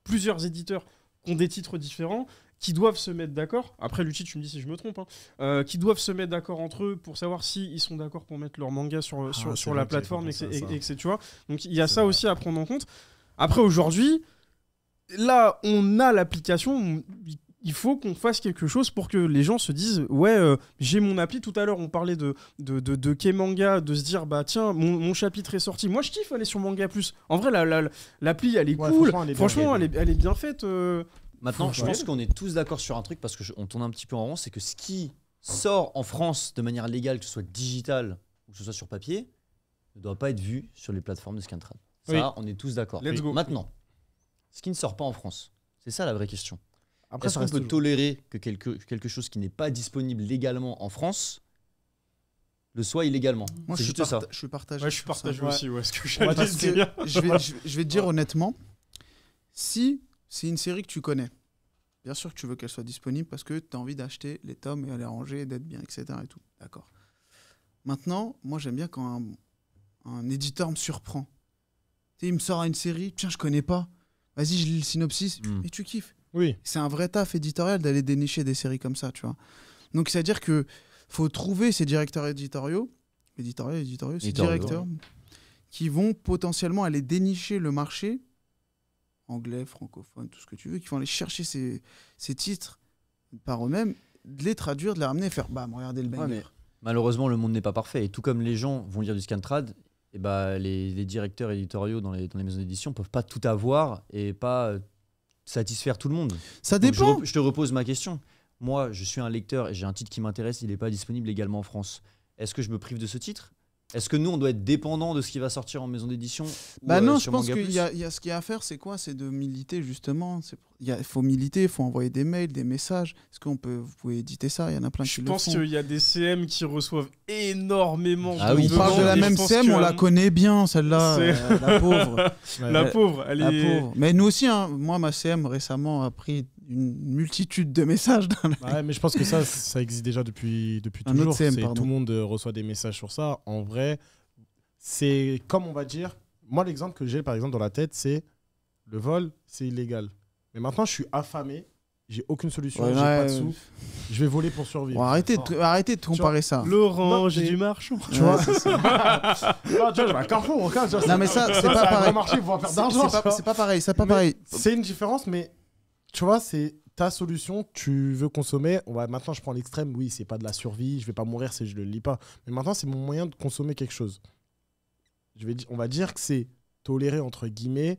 plusieurs éditeurs qui ont des titres différents, qui doivent se mettre d'accord. Après, Lucci, tu me dis si je me trompe, hein, qui doivent se mettre d'accord entre eux pour savoir s'ils sont d'accord pour mettre leur manga sur c'est la vrai que j'avais plateforme, pas pensé à ça. et que c'est, tu vois. Donc, il y a C'est ça vrai. aussi à prendre en compte. Après, aujourd'hui, là, on a l'application. Il faut qu'on fasse quelque chose pour que les gens se disent ouais, j'ai mon appli. Tout à l'heure, on parlait de K-Manga, de se dire bah tiens, mon chapitre est sorti. Moi, je kiffe aller sur Manga Plus. En vrai, l'appli, elle est Ouais, cool. franchement, elle est bien. Franchement, elle est bien faite. Maintenant, je Ouais. pense qu'on est tous d'accord sur un truc parce qu'on tourne un petit peu en rond, c'est que ce qui sort en France de manière légale, que ce soit digital ou que ce soit sur papier, ne doit pas être vu sur les plateformes de Scantrad. Ça, Oui. on est tous d'accord. Let's go. Maintenant, ce qui ne sort pas en France, c'est ça la vraie question. Après, Est-ce ça qu'on reste peut toujours- tolérer que quelque chose qui n'est pas disponible légalement en France le soit illégalement? Moi, C'est juste ça. je suis partagé. Ouais, je suis sur ça. partagé Ouais. aussi. Ouais, ce que Ouais, j'allais parce que- dire. Je vais te dire honnêtement, si c'est une série que tu connais, bien sûr que tu veux qu'elle soit disponible parce que tu as envie d'acheter les tomes et à les ranger, d'être bien, etc. Et tout. D'accord. Maintenant, moi j'aime bien quand un éditeur me surprend. Tu sais, il me sort une série, tiens, je connais pas. Vas-y, je lis le synopsis, et tu kiffes. Oui. C'est un vrai taf éditorial d'aller dénicher des séries comme ça, tu vois. Donc c'est-à-dire que faut trouver ces directeurs éditoriaux, ces Éditoriaux, directeurs qui vont potentiellement aller dénicher le marché anglais, francophone, tout ce que tu veux, qui vont aller chercher ces titres par eux-mêmes, de les traduire, de les ramener et faire bam, regardez le banger. mais malheureusement, le monde n'est pas parfait. Et tout comme les gens vont lire du Scantrad, et bah, les directeurs éditoriaux dans les maisons d'édition ne peuvent pas tout avoir et pas satisfaire tout le monde. Ça Donc, dépend. je te repose ma question. Moi, je suis un lecteur et j'ai un titre qui m'intéresse, il n'est pas disponible légalement en France. Est-ce que je me prive de ce titre? Est-ce que nous, on doit être dépendant de ce qui va sortir en maison d'édition ou, Bah non, je sur pense Manga qu'il Plus y a ce qu'il y a à faire, c'est quoi? C'est de militer justement. Il faut militer, il faut envoyer des mails, des messages. Est-ce vous pouvez éditer ça? Il y en a plein Je qui le pense font. qu'il y a des CM qui reçoivent énormément Ah de oui. On parle de la demandes, et même je pense CM, que, on la connaît bien, celle-là, C'est- la pauvre. La pauvre, elle La est. pauvre. Mais nous aussi, hein, moi, ma CM récemment a pris une multitude de messages. Ouais, mais je pense que ça existe déjà depuis Un toujours. autre CM, C'est- pardon. tout le monde reçoit des messages sur ça. En vrai, c'est comme on va dire. Moi, l'exemple que j'ai par exemple dans la tête, c'est le vol, c'est illégal. Mais maintenant, je suis affamé, j'ai aucune solution, Ouais, j'ai pas de ouais. sous, je vais voler pour survivre. Bon, arrêtez de comparer ça. L'orange Non, mais- du marchand. Tu vois Ouais, c'est ça. Non, tu vois, je vais à Carrefour, au cas, tu vois, Non, mais ça, c'est pas un pareil. vrai marché pour faire d'argent. tu vois. C'est pas pareil, c'est pas Mais pareil. C'est une différence, mais tu vois, c'est ta solution, tu veux consommer. Maintenant, je prends l'extrême, oui, c'est pas de la survie, je vais pas mourir si je le lis pas. Mais maintenant, c'est mon moyen de consommer quelque chose. On va dire que c'est toléré, entre guillemets,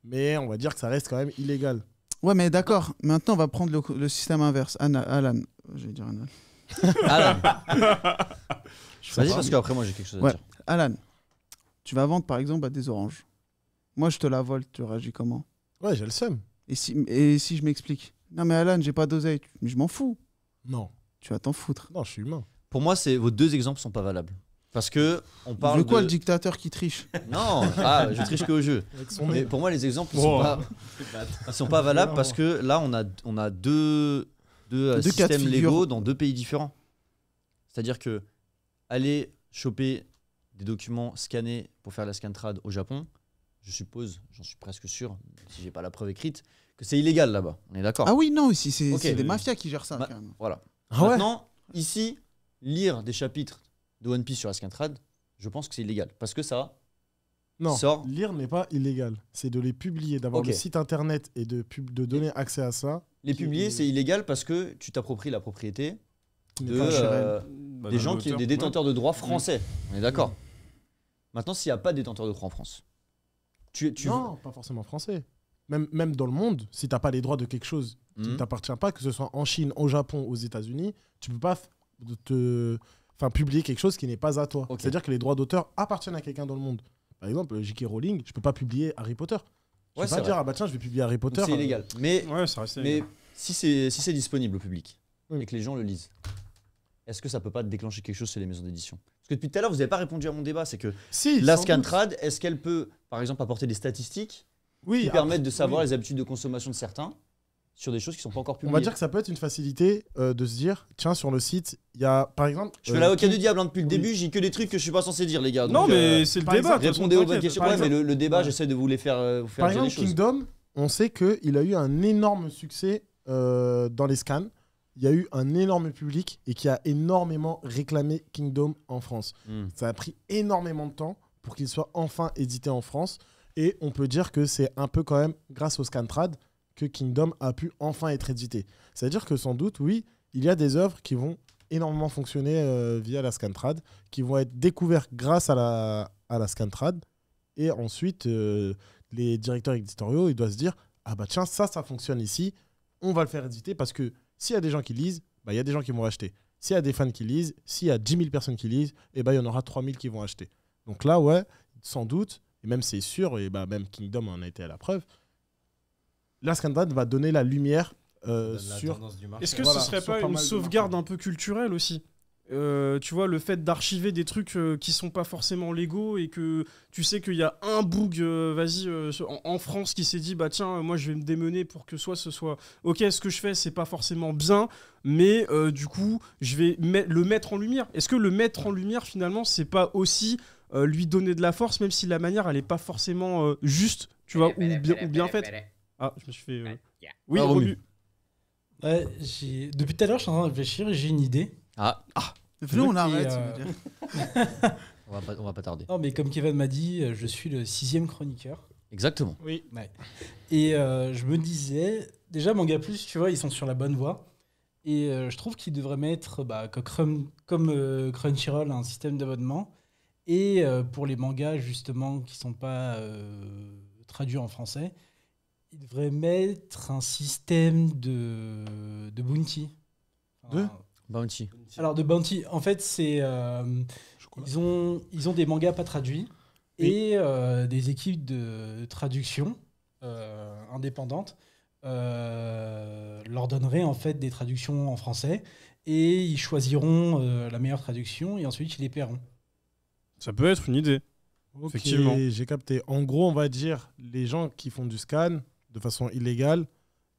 mais on va dire que ça reste quand même illégal. Ouais, mais d'accord. Maintenant, on va prendre le système inverse. Alan. Je vais dire Alan. Alan, vas-y pas. parce qu'après moi j'ai quelque chose à Ouais. dire. Alan, tu vas vendre par exemple des oranges. Moi, je te la vole, tu réagis comment? Ouais, j'ai le seum. Et si je m'explique? Non, mais Alan, j'ai pas d'oseille. Mais je m'en fous. Non, Tu vas t'en foutre. non, je suis humain. Pour moi, vos deux exemples sont pas valables. Parce que on De parle quoi de... le dictateur qui triche? Non, je triche que au jeu. Avec son Mais nez. pour moi, les exemples Oh. sont pas valables parce que là, on a deux Deux cas de systèmes figure. légaux dans deux pays différents. C'est-à-dire que aller choper des documents scannés pour faire la Scantrad au Japon, je suppose, j'en suis presque sûr, si j'ai pas la preuve écrite, que c'est illégal là-bas. On est d'accord? Ah oui, non, ici, c'est Ok. c'est des mafias qui gèrent ça, Ma- carrément. Voilà. Ah ouais. Maintenant, ici, lire des chapitres de One Piece sur la Scantrad, je pense que c'est illégal. Parce que ça, Non, sort. lire n'est pas illégal. C'est de les publier, d'avoir Ok. le site internet et de donner accès à ça. les qui est publier, illégal. c'est illégal parce que tu t'appropries la propriété de, culturel. Bah, des de gens qui l'auteur, des détenteurs de droits français. On est d'accord. Maintenant, s'il n'y a pas de détenteurs de droits en France, tu Non, pas forcément français. Même dans le monde, si tu n'as pas les droits de quelque chose qui ne Mhm. t'appartient pas, que ce soit en Chine, au Japon, aux États-Unis, tu peux pas publier quelque chose qui n'est pas à toi. Ok. C'est-à-dire que les droits d'auteur appartiennent à quelqu'un dans le monde. Par exemple, J.K. Rowling, je peux pas publier Harry Potter. Je Ouais, peux c'est pas dire, vrai. ah bah tiens, je vais publier Harry Donc, Potter. c'est illégal. Mais, Ouais, ça reste. mais si c'est disponible au public Oui. et que les gens le lisent, est-ce que ça peut pas déclencher quelque chose chez les maisons d'édition? Parce que depuis tout à l'heure, vous n'avez pas répondu à mon débat. C'est que Si, la sans doute. Scantrad, est-ce qu'elle peut, par exemple, apporter des statistiques Oui, qui après, permettent de savoir oui. les habitudes de consommation de certains sur des choses qui sont pas encore On publiées? va dire que ça peut être une facilité de se dire, tiens, sur le site, il y a, par exemple... Je fais l'avocat King- du diable hein, depuis le Oui. début, j'ai que des trucs que je suis pas censé dire, les gars. Non, Donc, mais c'est le par débat. exemple, de toute façon, répondez aux bonnes t'inquiète. questions. par Ouais, mais exemple- le débat, Ouais. j'essaie de vous les faire, vous faire Par dire les exemple, choses. Kingdom, on sait qu'il a eu un énorme succès dans les scans. Il y a eu un énorme public et qui a énormément réclamé Kingdom en France. Hmm. Ça a pris énormément de temps pour qu'il soit enfin édité en France. Et on peut dire que c'est un peu quand même grâce au Scantrad que Kingdom a pu enfin être édité. C'est-à-dire que sans doute, oui, il y a des œuvres qui vont énormément fonctionner via la Scantrad, qui vont être découvertes grâce à la Scantrad. Et ensuite, les directeurs éditoriaux, ils doivent se dire, ah bah tiens, ça fonctionne ici, on va le faire éditer parce que s'il y a des gens qui lisent, bah, il y a des gens qui vont acheter. S'il y a des fans qui lisent, s'il y a 10 000 personnes qui lisent, et bah, il y en aura 3 000 qui vont acheter. Donc là, ouais, sans doute, et même c'est sûr, et bah, même Kingdom en a été à la preuve, la Scantrad va donner la lumière sur... Est-ce que Voilà, ce serait sur pas pas une mal de sauvegarde marques. un peu culturelle aussi? Tu vois, le fait d'archiver des trucs qui sont pas forcément légaux et que tu sais qu'il y a un boug en France qui s'est dit bah tiens moi je vais me démener pour que ce soit ok, ce que je fais c'est pas forcément bien, mais du coup je vais le mettre en lumière. Est-ce que le mettre en lumière finalement c'est pas aussi lui donner de la force, même si la manière elle est pas forcément juste, tu vois, ou bien faite? Ah, je me suis fait oui, Ah, Romu. Ouais, depuis tout à l'heure, je suis en train de réfléchir et j'ai une idée. Ah, Venez, on Qui, arrête. ça veut dire. on va pas tarder. Non, mais comme Kevin m'a dit, je suis le 6e chroniqueur. Exactement. Oui. Et je me disais, déjà, Manga Plus, tu vois, ils sont sur la bonne voie. Et je trouve qu'ils devraient mettre, comme Crunchyroll, un système d'abonnement. Et pour les mangas, justement, qui sont pas traduits en français, ils devraient mettre un système de bounty. De Bounty. Alors, de bounty, en fait, c'est... ils ont des mangas pas traduits et des équipes de traduction indépendantes leur donneraient en fait des traductions en français et ils choisiront la meilleure traduction et ensuite ils les paieront. Ça peut être une idée. Ok, Effectivement. j'ai capté. En gros, on va dire, les gens qui font du scan de façon illégale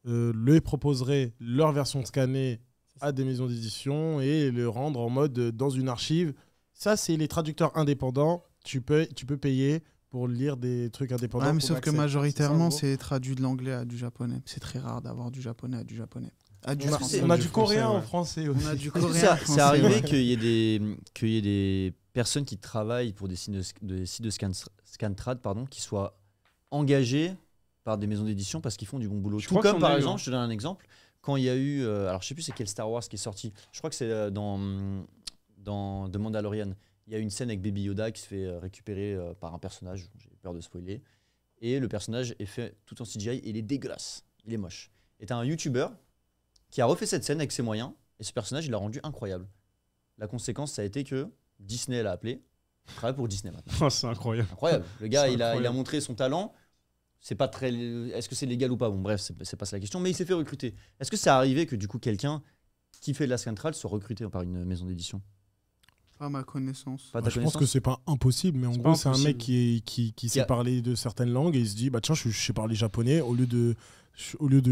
leur proposeraient leur version scannée à des maisons d'édition et le rendre en mode dans une archive. Ça, c'est les traducteurs indépendants. Tu peux payer pour lire des trucs indépendants. Ouais, mais pour sauf que l'accès. majoritairement, ça, en c'est traduit de l'anglais à du japonais. C'est très rare d'avoir du japonais à du japonais. À du gros. français. On a Du du français, coréen ouais. en français On aussi. a du Est-ce que coréen. ça, français, c'est arrivé ouais. qu'il y ait des personnes qui travaillent pour des sites de Scantrad qui soient engagées par des maisons d'édition parce qu'ils font du bon boulot. Je Tout crois qu'il comme y en a par eu, exemple, hein. je te donne un exemple, quand il y a eu, alors je sais plus c'est quel Star Wars qui est sorti, je crois que c'est dans The Mandalorian, il y a une scène avec Baby Yoda qui se fait récupérer par un personnage, j'ai peur de spoiler, et le personnage est fait tout en CGI et il est dégueulasse, il est moche. Et t'as un YouTuber qui a refait cette scène avec ses moyens, et ce personnage il l'a rendu incroyable. La conséquence, ça a été que Disney l'a appelé, il travaille pour Disney maintenant. Oh, c'est incroyable. Incroyable. Le gars, C'est il a incroyable. montré son talent. C'est pas très. Est-ce que c'est légal ou pas? Bon, bref, c'est pas ça la question. Mais il s'est fait recruter. Est-ce que c'est arrivé que du coup quelqu'un qui fait de la Scantrad soit recruté par une maison d'édition? Pas à ma connaissance. Pas à ta Je pense connaissance que c'est pas impossible, mais en C'est gros, pas c'est un mec impossible. qui sait parler de certaines langues et il se dit, bah tiens, je sais parler japonais, au lieu de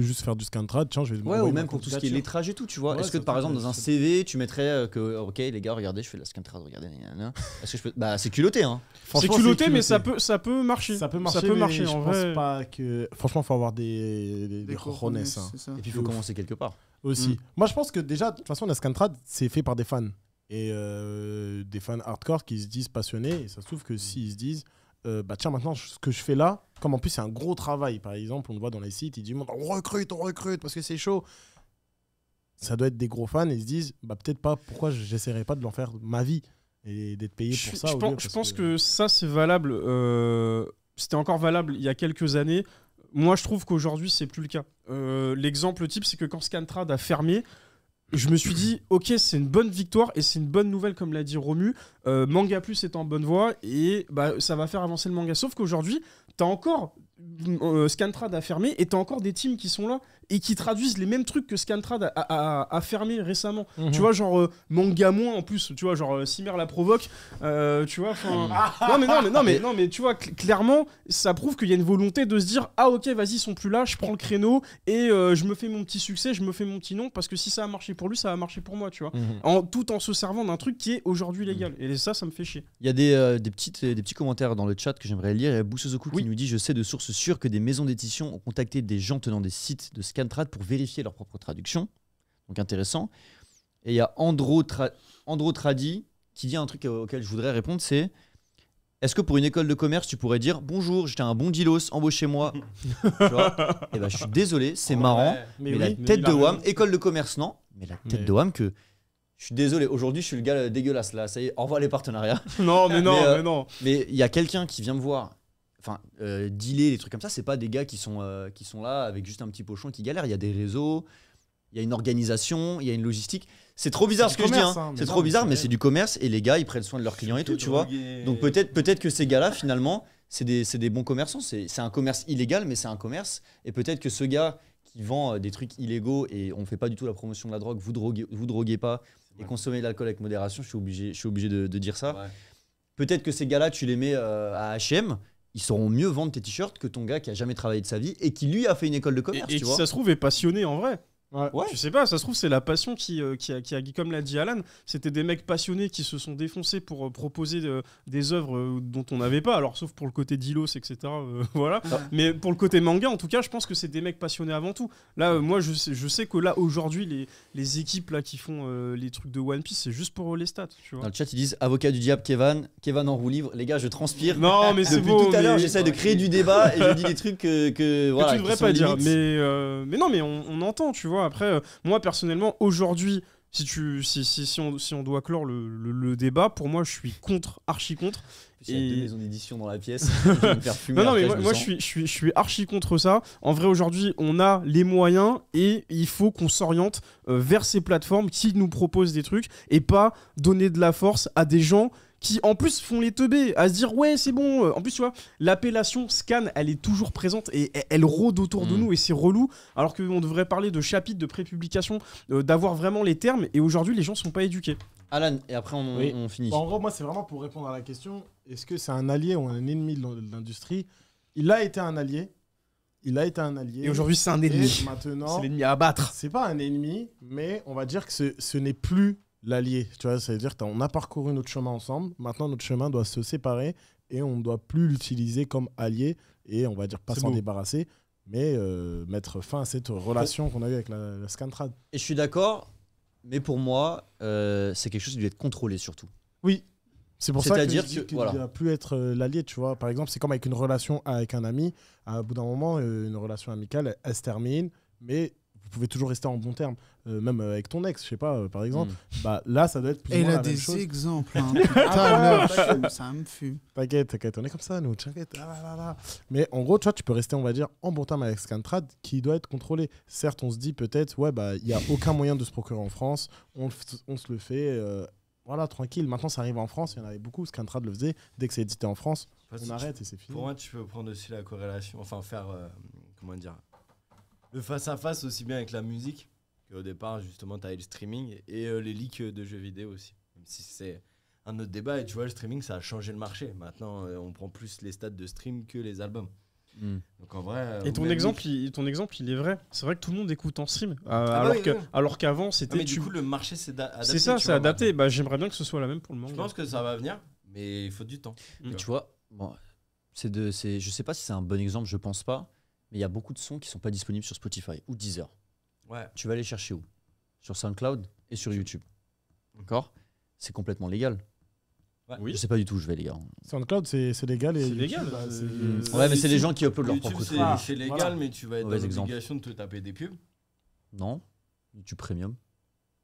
juste faire du Scantrad, tiens, je vais Ouais, m'envoyer ou ma même pour tout ce qui est candidature. lettrage et tout, tu vois. Ouais, Est-ce que ça par peut exemple être- dans un ça- CV, tu mettrais que, ok, les gars, regardez, je fais de la Scantrad, regardez, nanana. Est-ce que je peux. Bah, c'est culotté, hein. C'est Franchement, culotté, mais culotté. ça peut marcher. Ça peut marcher, mais en je vrai. pense pas que... Franchement, il faut avoir des cojones, hein. c'est ça. Et puis il faut commencer quelque part. Aussi. Mm. Moi, je pense que déjà, de toute façon, la Scantrad, c'est fait par des fans. Et des fans hardcore qui se disent passionnés. Et ça se trouve que s'ils se disent, bah tiens, maintenant, ce que je fais là, comme en plus c'est un gros travail, par exemple, on le voit dans les sites, ils disent, on recrute, parce que c'est chaud. ça doit être des gros fans et ils se disent bah, peut-être pas, pourquoi j'essaierai pas de l'en faire ma vie et d'être payé pour ça. Je pense que ça, c'est valable. C'était encore valable il y a quelques années. Moi, je trouve qu'aujourd'hui, c'est plus le cas. L'exemple type, c'est que quand Scantrad a fermé, je me suis dit, ok, c'est une bonne victoire et c'est une bonne nouvelle, comme l'a dit Romu. Manga Plus est en bonne voie et bah, ça va faire avancer le manga. Sauf qu'aujourd'hui, t'as encore Scantrad a fermé et t'as encore des teams qui sont là et qui traduisent les mêmes trucs que Scantrad a fermé récemment. Tu vois, genre Manga Moins en plus, tu vois, genre Cimer la provoque, tu vois, non mais tu vois, clairement, ça prouve qu'il y a une volonté de se dire, ah ok, vas-y, ils sont plus là, je prends le créneau et je me fais mon petit succès, je me fais mon petit nom, parce que si ça a marché pour lui, ça a marché pour moi, tu vois. Tout en se servant d'un truc qui est aujourd'hui légal. Et ça me fait chier. Il y a des petits commentaires dans le chat que j'aimerais lire. Il y a Boussozoku qui nous dit: je sais de sources sûres que des maisons d'édition ont contacté des gens tenant des sites de Scantrad pour vérifier leur propre traduction. Donc intéressant. Et il y a Andro Tradi qui dit un truc auquel je voudrais répondre, c'est: est-ce que pour une école de commerce, tu pourrais dire bonjour, j'étais un bon dealos, embauchez-moi? Tu vois? Et ben, je suis désolé, c'est marrant, mais la tête de WAM, école de commerce, non, mais la tête de WAM que. Je suis désolé, aujourd'hui je suis le gars dégueulasse là, ça y est, au revoir les partenariats. Non, mais non. Mais il y a quelqu'un qui vient me voir, enfin, dealer, des trucs comme ça, c'est pas des gars qui sont là avec juste un petit pochon qui galèrent. Il y a des réseaux, il y a une organisation, il y a une logistique. C'est trop bizarre ce que je dis, hein. C'est trop bizarre, mais c'est du commerce et les gars ils prennent soin de leurs clients et tout, tu vois. Donc peut-être que ces gars-là finalement, c'est des bons commerçants. C'est un commerce illégal, mais c'est un commerce. Et peut-être que ce gars qui vend des trucs illégaux et on fait pas du tout la promotion de la drogue, vous droguez pas. Et consommer de l'alcool avec modération, je suis obligé de dire ça. Ouais. Peut-être que ces gars-là, tu les mets à H&M, ils sauront mieux vendre tes t-shirts que ton gars qui a jamais travaillé de sa vie et qui lui a fait une école de commerce. Et tu qui, vois, ça se trouve, est passionné en vrai. Ouais. Tu sais pas, ça se trouve, c'est la passion qui comme l'a dit Alan, c'était des mecs passionnés qui se sont défoncés pour proposer des œuvres dont on n'avait pas, alors sauf pour le côté d'Ilos, etc. Voilà. Mais pour le côté manga, en tout cas, je pense que c'est des mecs passionnés avant tout. Là, moi, je sais que là, aujourd'hui, les équipes là, qui font les trucs de One Piece, c'est juste pour les stats. Tu vois. Dans le chat, ils disent avocat du diable, Kevin en roue libre. Les gars, je transpire. Non, mais c'est depuis tout à l'heure, j'essaie de créer du débat et je dis des trucs que voilà, tu devrais pas dire. Mais non, mais on entend, tu vois. Après, moi, personnellement, aujourd'hui, si on doit clore le débat, pour moi, je suis archi contre. Il y a 2 maisons d'édition dans la pièce. Je vais me faire fumer. Non, mais moi je suis archi contre ça. En vrai, aujourd'hui, on a les moyens et il faut qu'on s'oriente vers ces plateformes qui nous proposent des trucs et pas donner de la force à des gens qui en plus font les teubés, à se dire ouais c'est bon. En plus tu vois, l'appellation scan elle est toujours présente et elle rôde autour de nous et c'est relou, alors qu'on devrait parler de chapitres, de prépublication, d'avoir vraiment les termes, et aujourd'hui les gens sont pas éduqués. Alan, et après on finit. Bon, en gros, moi c'est vraiment pour répondre à la question, est-ce que c'est un allié ou un ennemi de l'industrie? Il a été un allié. Et aujourd'hui c'est un ennemi. Maintenant, c'est l'ennemi à abattre. C'est pas un ennemi, mais on va dire que ce n'est plus l'allié, tu vois, ça veut dire qu'on a parcouru notre chemin ensemble, maintenant notre chemin doit se séparer et on ne doit plus l'utiliser comme allié et on va dire pas s'en débarrasser, mais mettre fin à cette relation qu'on a eue avec la Scantrad. Et je suis d'accord, mais pour moi, c'est quelque chose qui doit être contrôlé surtout. Oui, c'est pour ça que dire qu'il ne doit plus être l'allié, tu vois. Par exemple, c'est comme avec une relation avec un ami, à bout d'un moment, une relation amicale, elle se termine, mais vous pouvez toujours rester en bon terme, même avec ton ex, je sais pas, par exemple. Bah là, ça doit être plus ou moins la même chose. Et il a des exemples. Hein. Ça me fume. T'inquiète, on est comme ça, nous. T'inquiète. Mais en gros, tu vois, tu peux rester, on va dire, en bon terme avec Scantrad, qui doit être contrôlé. Certes, on se dit peut-être, ouais, bah, il y a aucun moyen de se procurer en France. On se le fait, voilà, tranquille. Maintenant, ça arrive en France. Il y en avait beaucoup. Scantrad le faisait. Dès que c'est édité en France, on arrête et c'est fini. Pour moi, tu peux prendre aussi la corrélation, enfin faire, comment dire, le face-à-face aussi bien avec la musique, qu'au départ, justement, tu as eu le streaming et les leaks de jeux vidéo aussi. Même si c'est un autre débat, et tu vois, le streaming, ça a changé le marché. Maintenant, on prend plus les stats de stream que les albums. Donc en vrai... Et ton exemple, il est vrai. C'est vrai que tout le monde écoute en stream. Alors qu'avant, c'était... mais du coup, le marché s'est adapté. C'est ça, c'est adapté. Bah, j'aimerais bien que ce soit la même pour le manga. Je pense que ça va venir, mais il faut du temps. Mais tu vois, bon, je sais pas si c'est un bon exemple, je pense pas. Mais il y a beaucoup de sons qui sont pas disponibles sur Spotify ou Deezer. Ouais. Tu vas les chercher où? Sur SoundCloud et sur YouTube. D'accord? C'est complètement légal. Ouais. Oui. Je sais pas du tout, je vais les gars. SoundCloud, c'est légal. C'est légal. Ouais, mais c'est les gens qui uploadent leur propre truc. C'est légal, mais tu vas être dans l'obligation de te taper des pubs. Non. YouTube Premium.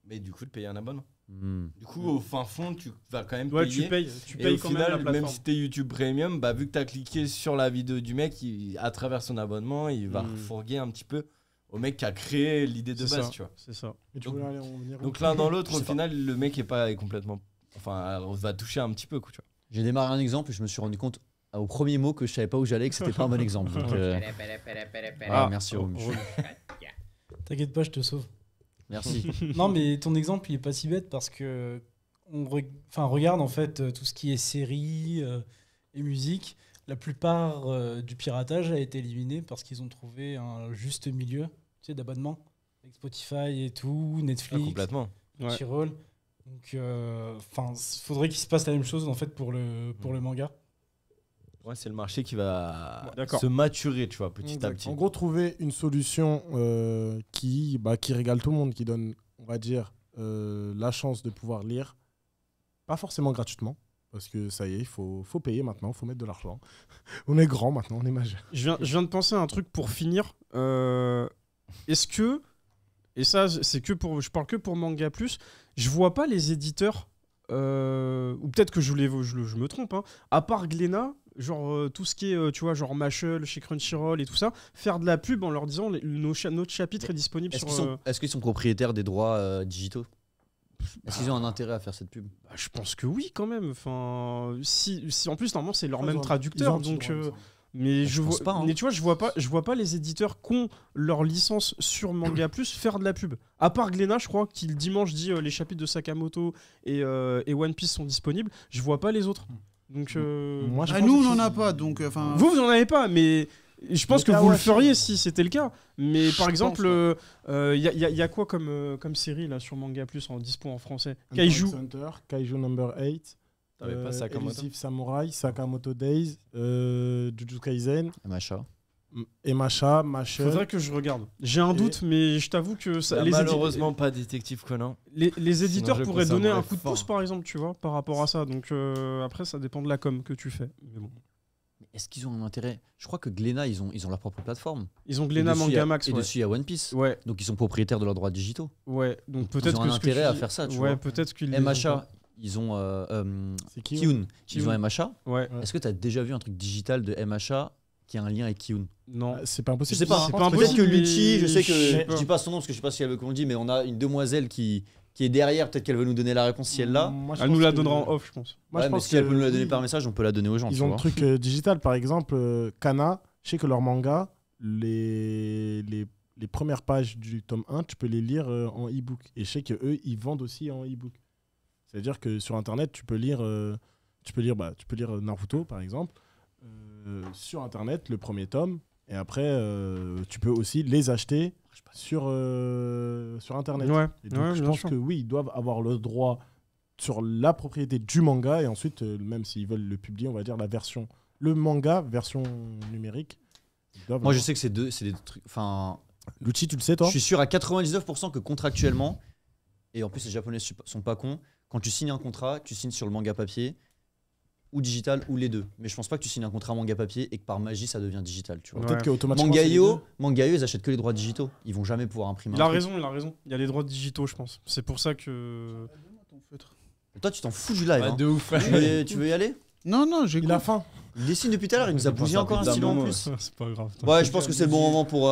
mais du coup de payer un abonnement. Hmm. Du coup, au fin fond, tu vas quand même Ouais, payer. tu payes Et au quand final, même la plateforme. si t'es YouTube Premium, bah, vu que t'as cliqué sur la vidéo du mec, à travers son abonnement, il va Mm. fourguer un petit peu au mec qui a créé l'idée de C'est base, ça. tu vois. C'est ça. Et tu Donc- voulais aller en venir où Donc l'un dans l'autre, Je au sais pas. final, le mec est complètement. Enfin, va toucher un petit peu, quoi, tu vois. J'ai démarré un exemple et je me suis rendu compte au premier mot que je savais pas où j'allais, que c'était pas un bon exemple. Donc, merci Romu. T'inquiète pas, je te sauve. Merci. Non, mais ton exemple, il est pas si bête parce que regarde en fait tout ce qui est séries et musique. La plupart du piratage a été éliminé parce qu'ils ont trouvé un juste milieu, tu sais, d'abonnement avec Spotify et tout, Netflix, Complètement. Ouais. Crunchyroll. Donc, faudrait qu'il se passe la même chose en fait pour le manga. Ouais, c'est le marché qui va D'accord. se maturer, tu vois, petit à Exact. petit. En gros, trouver une solution qui régale tout le monde, qui donne, on va dire, la chance de pouvoir lire, pas forcément gratuitement, parce que ça y est, il faut payer maintenant, il faut mettre de l'argent. On est grand maintenant, on est majeur. Je viens de penser à un truc pour finir. Est-ce que, et ça c'est que pour, je parle que pour Manga Plus, je vois pas les éditeurs, ou peut-être que je me trompe, hein, à part Glénat, genre tout ce qui est, tu vois, genre Mashal, chez Crunchyroll et tout ça, faire de la pub en leur disant notre chapitre est disponible Est-ce sur... qu'ils sont propriétaires des droits digitaux? Est-ce qu'ils ont un intérêt à faire cette pub? Bah, je pense que oui quand même. Enfin, si en plus normalement c'est leur Ils même ont- ils ont traducteur, un petit donc... droit, il me semble. Mais Je pense pas, hein. mais tu vois, je vois pas les éditeurs qui ont leur licence sur Manga Plus faire de la pub. À part Glénat, je crois qu'il dimanche dit les chapitres de Sakamoto et One Piece sont disponibles. Je vois pas les autres. Donc Moi, je Ah, pense nous, on que n'en si- a pas, donc enfin. vous en avez pas, mais je pense Le que vous le Kawashi. feriez si c'était le cas. Mais par Je exemple, pense, y a quoi comme série là sur Manga Plus en dispo en français? Hunter Kaiju. x Hunter, Kaiju number 8. T'avais pas Sakamoto? Elusive Samurai, Sakamoto Days, Jujutsu Kaisen, MHA. Emasha, Mashal. Faudrait que je regarde. J'ai un Et- doute, mais je t'avoue que ça, Il y a malheureusement pas Détective Conan. les éditeurs je pourraient trouve ça donner un bref coup de fort. pouce, par exemple, tu vois, par rapport à ça. Donc après, ça dépend de la com que tu fais. Mais bon. Est-ce qu'ils ont un intérêt? Je crois que Glénat, ils ont leur propre plateforme. Ils ont Glénat Et dessus, il y a- Manga Max, Et ouais. dessus, il y a One Piece. Ouais, Donc ils sont propriétaires de leurs droits digitaux. ouais. Donc Ils peut-être ont que un ce que tu intérêt à dis- faire ça, tu ouais, vois. peut-être qu'ils les ont MHA, pas. ils ont C'est qui Kiyun. Ils Kiyun. ont MHA. Ouais, Est-ce que tu as déjà vu un truc digital de MHA qui a un lien avec Kiyun? non. C'est pas Je impossible. sais pas, c'est hein. pas Peut-être impossible, que Luchi, je sais que mais- je dis pas son nom parce que je sais pas si elle veut qu'on le dise, mais on a une demoiselle qui est derrière, peut-être qu'elle veut nous donner la réponse si elle l'a. Moi, je Elle pense nous la que- donnera en off, je pense. Moi, Ouais, je mais pense si elle peut nous la que donner oui. par message, on peut la donner aux gens. Ils tu ont le vois. truc digital, par exemple, Kana, je sais que leur manga, les premières pages du tome 1, tu peux les lire en e-book. Et je sais qu'eux, ils vendent aussi en e-book. C'est-à-dire que sur Internet, tu peux lire Naruto, par exemple, sur Internet, le premier tome. Et après, tu peux aussi les acheter sur Internet. Ouais, Et donc, ouais, je bien pense sûr. que oui, ils doivent avoir le droit sur la propriété du manga et ensuite, même s'ils veulent le publier, on va dire le manga version numérique. ils doivent Moi, je l'avoir. sais que c'est des trucs. Enfin, Lucci, tu le sais, toi je suis sûr à 99% que contractuellement, et en plus les Japonais sont pas cons, quand tu signes un contrat, tu signes sur le manga papier ou digital ou les deux. Mais je pense pas que tu signes un contrat manga papier et que par magie ça devient digital. Tu vois. Peut-être Ouais. qu'automatiquement. c'est les Mangayo, ils achètent que les droits digitaux. Ils vont jamais pouvoir imprimer. Il a un truc. raison, il a raison. Il y a les droits digitaux, je pense. C'est pour ça que. Toi, tu t'en fous du live. Ouais, hein. de ouf. Tu veux y aller? Non, non, j'ai deux. Il a faim. Il dessine depuis tout à l'heure. Il nous a bougé ça encore un fait d'un stylo en moment. plus. C'est pas grave. Ouais, je pense que c'est le bon moment pour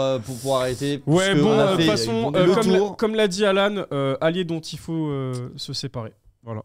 arrêter. Ouais, puisque bon, on a de toute fait façon, le comme tour. comme l'a dit Alan, alliés dont il faut se séparer. Voilà.